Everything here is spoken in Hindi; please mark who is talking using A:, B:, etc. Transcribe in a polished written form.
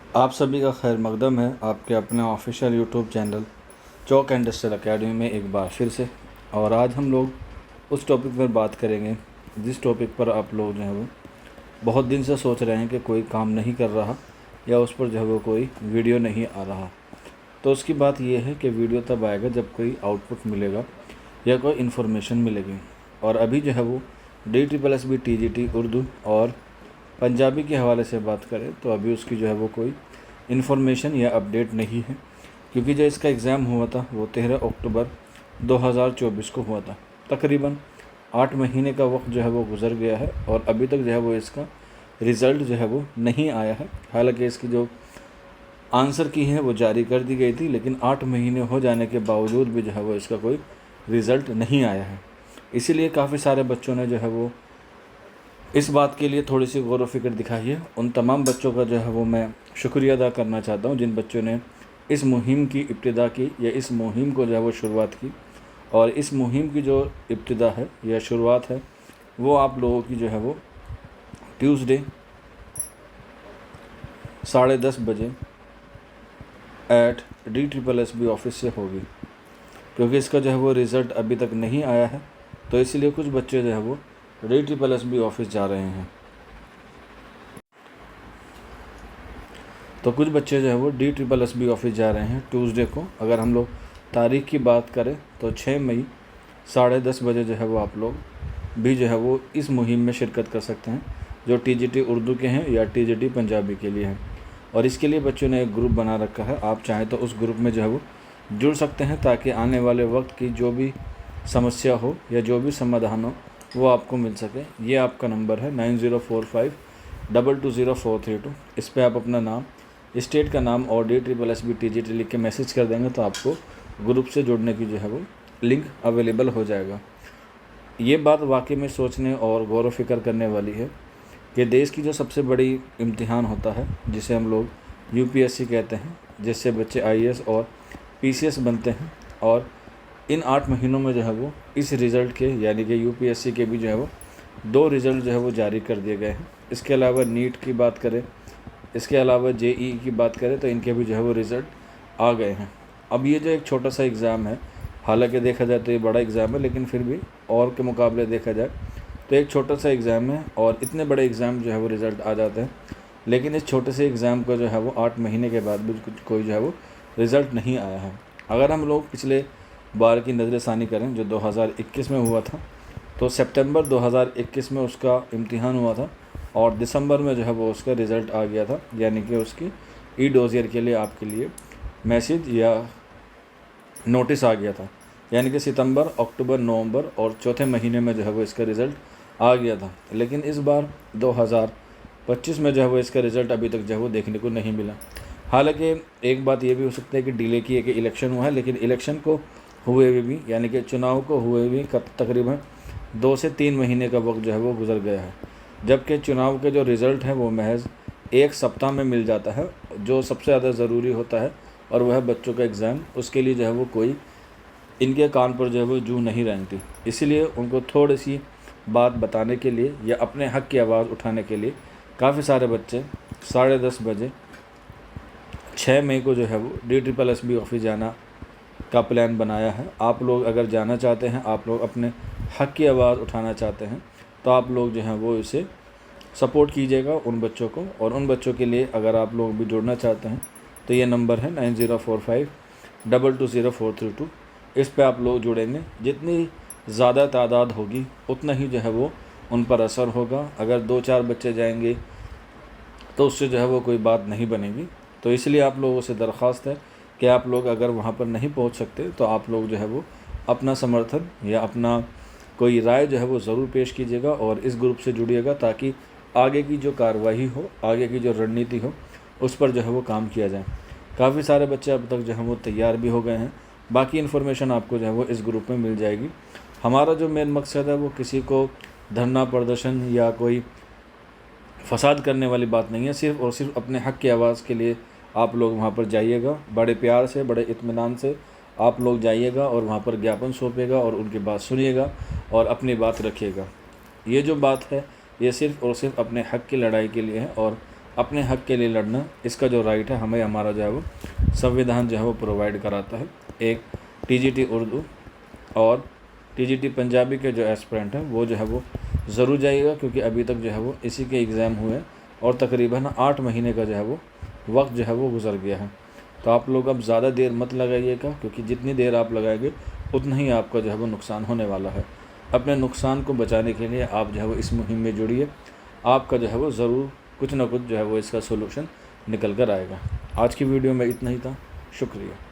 A: आप सभी का खैर मकदम है आपके अपने ऑफिशियल यूट्यूब चैनल चौक इंडस्ट्रियल एकेडमी में एक बार फिर से। और आज हम लोग उस टॉपिक पर बात करेंगे जिस टॉपिक पर आप लोग जो है वो बहुत दिन से सोच रहे हैं कि कोई काम नहीं कर रहा या उस पर जो है वो कोई वीडियो नहीं आ रहा। तो उसकी बात यह है कि वीडियो तब आएगा जब कोई आउटपुट मिलेगा या कोई इन्फॉर्मेशन मिलेगी। और अभी जो है वो DSSB TGT उर्दू और पंजाबी के हवाले से बात करें तो अभी उसकी जो है वो कोई इन्फॉर्मेशन या अपडेट नहीं है, क्योंकि जो इसका एग्ज़ाम हुआ था वो 13 अक्टूबर 2024 को हुआ था। तकरीबन 8 महीने का वक्त जो है वो गुज़र गया है और अभी तक जो है वो इसका रिज़ल्ट जो है वो नहीं आया है। हालांकि इसकी जो आंसर की है वो जारी कर दी गई थी, लेकिन 8 महीने हो जाने के बावजूद भी जो है वो इसका कोई रिज़ल्ट नहीं आया है। इसीलिए काफ़ी सारे बच्चों ने जो है वो इस बात के लिए थोड़ी सी गौर व फिक्र दिखाई है। उन तमाम बच्चों का जो है वो मैं शुक्रिया अदा करना चाहता हूँ जिन बच्चों ने इस मुहिम की इब्तिदा की या इस मुहिम को जो है वो शुरुआत की। और इस मुहिम की जो इब्तिदा है या शुरुआत है वो आप लोगों की जो है वो ट्यूसडे 10:30 बजे एट DSSB ऑफिस से होगी। क्योंकि इसका जो है वो रिज़ल्ट अभी तक नहीं आया है तो इसलिए कुछ बच्चे जो है वो DSSB ऑफिस जा रहे हैं। तो कुछ बच्चे जो है वो DSSB ऑफिस जा रहे हैं ट्यूसडे को। अगर हम लोग तारीख की बात करें तो 6 मई 10:30 बजे जो है वो आप लोग भी जो है वो इस मुहिम में शिरकत कर सकते हैं, जो TGT उर्दू के हैं या TGT पंजाबी के लिए हैं। और इसके लिए बच्चों ने एक ग्रुप बना रखा है, आप चाहें तो उस ग्रुप में जो है वो जुड़ सकते हैं ताकि आने वाले वक्त की जो भी समस्या हो या जो भी समाधान हो वो आपको मिल सके। ये आपका नंबर है 9045220432। इस पर आप अपना नाम, स्टेट का नाम और DSSB TGT लिख के मैसेज कर देंगे तो आपको ग्रुप से जुड़ने की जो है वो लिंक अवेलेबल हो जाएगा। ये बात वाकई में सोचने और गौर व फिक्र करने वाली है कि देश की जो सबसे बड़ी इम्तिहान होता है जिसे हम लोग UPSC कहते हैं, जिससे बच्चे IAS और PCS बनते हैं, और इन 8 महीनों में जो है वो इस रिज़ल्ट के यानी कि UPSC के भी जो है वो 2 रिज़ल्ट जो है वो जारी कर दिए गए हैं। इसके अलावा नीट की बात करें, इसके अलावा JEE की बात करें तो इनके भी जो है वो रिज़ल्ट आ गए हैं। अब ये जो एक छोटा सा एग्ज़ाम है, हालांकि देखा जाए तो ये बड़ा एग्ज़ाम है, लेकिन फिर भी और के मुकाबले देखा जाए तो एक छोटा सा एग्ज़ाम है और इतने बड़े एग्ज़ाम जो है वो रिज़ल्ट आ जाते हैं। लेकिन इस छोटे से एग्ज़ाम का जो है वो 8 महीने के बाद भी कोई जो है वो रिज़ल्ट नहीं आया है। अगर हम लोग पिछले बार की नज़रसानी करें जो 2021 में हुआ था, तो सितंबर 2021 में उसका इम्तिहान हुआ था और दिसंबर में जो है वो उसका रिज़ल्ट आ गया था, यानी कि उसकी ई-डोज़ियर के लिए आपके लिए मैसेज या नोटिस आ गया था। यानी कि सितंबर, अक्टूबर, नवंबर और चौथे महीने में जो है वो इसका रिज़ल्ट आ गया था। लेकिन इस बार 2025 में जो है वो इसका रिज़ल्ट अभी तक जो है वो देखने को नहीं मिला। हालांकि एक बात ये भी हो सकती है कि डिले की है कि इलेक्शन हुआ है, लेकिन इलेक्शन को हुए हुए भी यानी कि चुनाव को हुए हुए तकरीबन 2 से 3 महीने का वक्त जो है वो गुजर गया है, जबकि चुनाव के जो रिज़ल्ट हैं वो महज 1 सप्ताह में मिल जाता है। जो सबसे ज़्यादा ज़रूरी होता है और वह है बच्चों का एग्ज़ाम, उसके लिए जो है वो कोई इनके कान पर जो है वो जूं नहीं रेंगती। इसीलिए उनको थोड़ी सी बात बताने के लिए या अपने हक़ की आवाज़ उठाने के लिए काफ़ी सारे बच्चे 10:30 बजे 6 मई को जो है वो DSSB ऑफिस जाना का प्लान बनाया है। आप लोग अगर जाना चाहते हैं, आप लोग अपने हक़ की आवाज़ उठाना चाहते हैं, तो आप लोग जो हैं वो इसे सपोर्ट कीजिएगा उन बच्चों को। और उन बच्चों के लिए अगर आप लोग भी जुड़ना चाहते हैं तो ये नंबर है 9045220432। इस पे आप लोग जुड़ेंगे, जितनी ज़्यादा तादाद होगी उतना ही जो है वो उन पर असर होगा। अगर 2-4 बच्चे जाएंगे तो उससे जो है वो कोई बात नहीं बनेगी। तो इसलिए आप लोगों से दरख्वास्त है कि आप लोग अगर वहाँ पर नहीं पहुँच सकते तो आप लोग जो है वो अपना समर्थन या अपना कोई राय जो है वो ज़रूर पेश कीजिएगा और इस ग्रुप से जुड़िएगा, ताकि आगे की जो कार्रवाई हो, आगे की जो रणनीति हो, उस पर जो है वो काम किया जाए। काफ़ी सारे बच्चे अब तक जो है वो तैयार भी हो गए हैं। बाकी इन्फॉर्मेशन आपको जो है वो इस ग्रुप में मिल जाएगी। हमारा जो मेन मकसद है वो किसी को धरना प्रदर्शन या कोई फसाद करने वाली बात नहीं है। सिर्फ़ और सिर्फ अपने हक़ की आवाज़ के लिए आप लोग वहाँ पर जाइएगा, बड़े प्यार से, बड़े इत्मीनान से आप लोग जाइएगा और वहाँ पर ज्ञापन सौंपेगा और उनकी बात सुनिएगा और अपनी बात रखिएगा। ये जो बात है ये सिर्फ़ और सिर्फ अपने हक़ की लड़ाई के लिए है और अपने हक के लिए लड़ना, इसका जो राइट है हमें हमारा जो है वो संविधान जो है वो प्रोवाइड कराता है। एक टीजीटी उर्दू और टीजीटी पंजाबी के जो एस्पिरेंट हैं वो जो है वो ज़रूर जाइएगा, क्योंकि अभी तक जो है वो इसी के एग्ज़ाम हुए हैं और तकरीबन 8 महीने का जो है वो वक्त जो है वो गुजर गया है। तो आप लोग अब ज़्यादा देर मत लगाइएगा, क्योंकि जितनी देर आप लगाएंगे उतना ही आपका जो है वो नुकसान होने वाला है। अपने नुकसान को बचाने के लिए आप जो है वो इस मुहिम में जुड़िए, आपका जो है वो ज़रूर कुछ ना कुछ जो है वो इसका सोल्यूशन निकल कर आएगा। आज की वीडियो में इतना ही था, शुक्रिया।